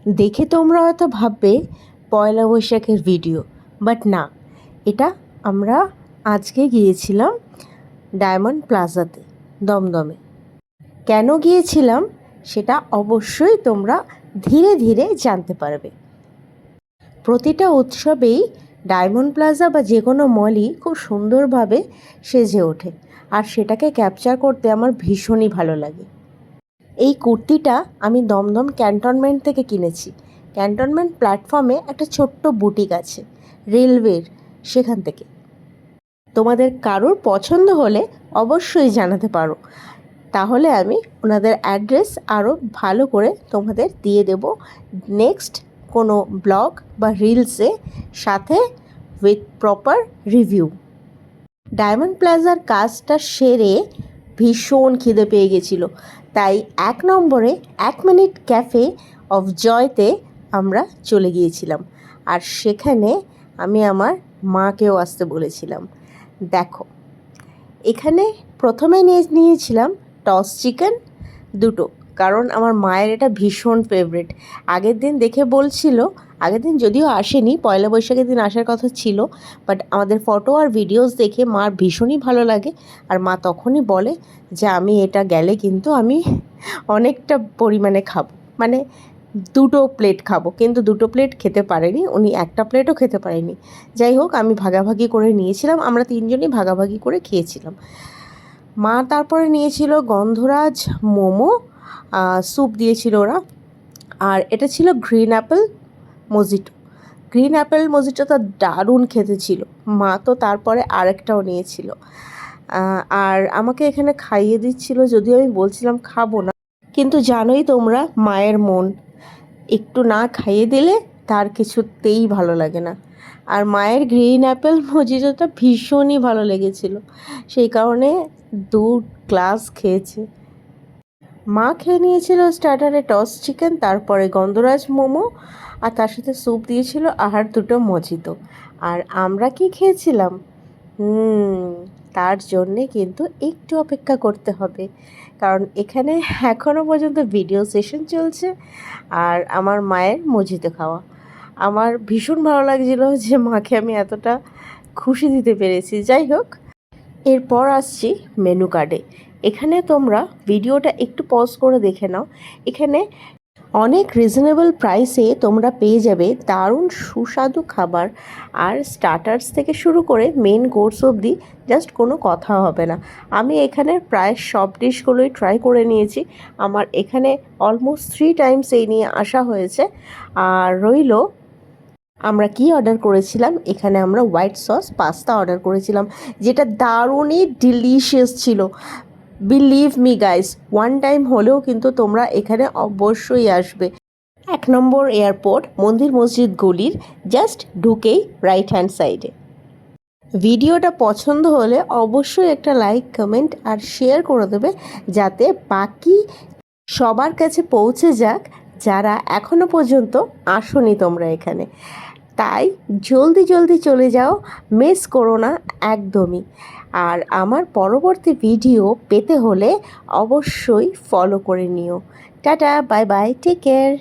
দেখে তোমরা হয়তো ভাববে পয়লা বৈশাখের ভিডিও, বাট না, এটা আমরা আজকে গিয়েছিলাম ডায়মন্ড প্লাজাতে, দমদমে। কেন গিয়েছিলাম সেটা অবশ্যই তোমরা ধীরে ধীরে জানতে পারবে। প্রতিটা উৎসবেই ডায়মন্ড প্লাজা বা যে কোনো মলই খুব সুন্দরভাবে সেজে ওঠে, আর সেটাকে ক্যাপচার করতে আমার ভীষণই ভালো লাগে। এই কুর্তিটা আমি দমদম ক্যান্টনমেন্ট থেকে কিনেছি। ক্যান্টনমেন্ট প্ল্যাটফর্মে একটা ছোট্ট বুটিক আছে রেলওয়ের, সেখান থেকে। তোমাদের কারোর পছন্দ হলে অবশ্যই জানাতে পারো, তাহলে আমি ওনাদের অ্যাড্রেস আরও ভালো করে তোমাদের দিয়ে দেব নেক্সট কোনো ব্লগ বা রিলসে, সাথে উইথ প্রপার রিভিউ। ডায়মন্ড প্লাজার কাজটা সেরে ভীষণ খিদে পেয়ে গেছিলো, তাই 1 নম্বরে 1 মিনিট ক্যাফে অফ জয়তে আমরা চলে গিয়েছিলাম। আর সেখানে আমি আমার মাকেও আসতে বলেছিলাম। দেখো, এখানে প্রথমে নিয়েছিলাম টস চিকেন দুটো, কারণ আমার মায়ের এটা ভীষণ ফেভারিট। আগের দিন দেখে বলছিল, আগের দিন যদিও আসেনি, পয়লা বৈশাখের দিন আসার কথা ছিল, বাট আমাদের ফটো আর ভিডিওস দেখে মার ভীষণই ভালো লাগে। আর মা তখনই বলে যে আমি এটা গেলে কিন্তু আমি অনেকটা পরিমাণে খাবো, মানে 2 প্লেট খাবো। কিন্তু 2 প্লেট খেতে পারেনি উনি, 1টা প্লেটও খেতে পারেনি। যাই হোক, আমি ভাগাভাগি করে নিয়েছিলাম, আমরা 3জনই ভাগাভাগি করে খেয়েছিলাম। মা তারপরে নিয়েছিল গন্ধরাজ মোমো, স্যুপ দিয়েছিল ওরা, আর এটা ছিল green apple mojito. Green apple মজিটোটা দারুণ খেতে ছিল। মা তো তারপরে আরেকটাও নিয়েছিল, আর আমাকে এখানে খাইয়ে দিচ্ছিল, যদিও আমি বলছিলাম খাবো না, কিন্তু জানোই তোমরা মায়ের মন, একটু না খাইয়ে দিলে তার কিছুতেই ভালো লাগে না। আর মায়ের গ্রিন অ্যাপেল মজিটোটা ভীষণই ভালো লেগেছিল, সেই কারণে 2 গ্লাস খেয়েছে। মা খেয়ে নিয়েছিল স্টার্টারে টস চিকেন, তারপরে গন্ধরাজ মোমো, আর তার সাথে স্যুপ দিয়েছিল, আর 2টো মজিতো। আর আমরা কি খেয়েছিলাম তার জন্যে কিন্তু একটু অপেক্ষা করতে হবে, কারণ এখানে এখনও পর্যন্ত ভিডিও সেশন চলছে আর আমার মায়ের মজিতো খাওয়া। আমার ভীষণ ভালো লাগছিল যে মাকে আমি এতটা খুশি দিতে পেরেছি। যাই হোক, এরপর আসছি মেনু কার্ডে। এখানে তোমরা ভিডিওটা একটু পজ করে দেখে নাও। এখানে অনেক রিজনেবল প্রাইসে তোমরা পেয়ে যাবে দারুণ সুস্বাদু খাবার, আর স্টার্টার্স থেকে শুরু করে মেন কোর্স অবধি জাস্ট কোনো কথা হবে না। আমি এখানে প্রায় সব ডিশগুলোই ট্রাই করে নিয়েছি। আমার এখানে অলমোস্ট 3 টাইমস এই নিয়ে আসা হয়েছে। আর রইল, আমরা কি অর্ডার করেছিলাম, এখানে আমরা হোয়াইট সস পাস্তা অর্ডার করেছিলাম, যেটা দারুণই ডিলিশিয়াস ছিল। বিলিভ মি গাইস, 1 টাইম হলেও কিন্তু তোমরা এখানে অবশ্যই আসবে। 1 নম্বর এয়ারপোর্ট মন্দির মসজিদ গলির জাস্ট ঢুকেই রাইট হ্যান্ড সাইডে। ভিডিওটা পছন্দ হলে অবশ্যই একটা লাইক, কমেন্ট আর শেয়ার করে দেবে, যাতে বাকি সবার কাছে পৌঁছে যাক যারা এখনও পর্যন্ত আসোনি তোমরা এখানে। তাই জলদি জলদি চলে যাও, মিস করো না একদমই। আর আমার পরবর্তী ভিডিও পেতে হলে অবশ্যই ফলো করে নিও। টাটা, বাই বাই, টেক কেয়ার।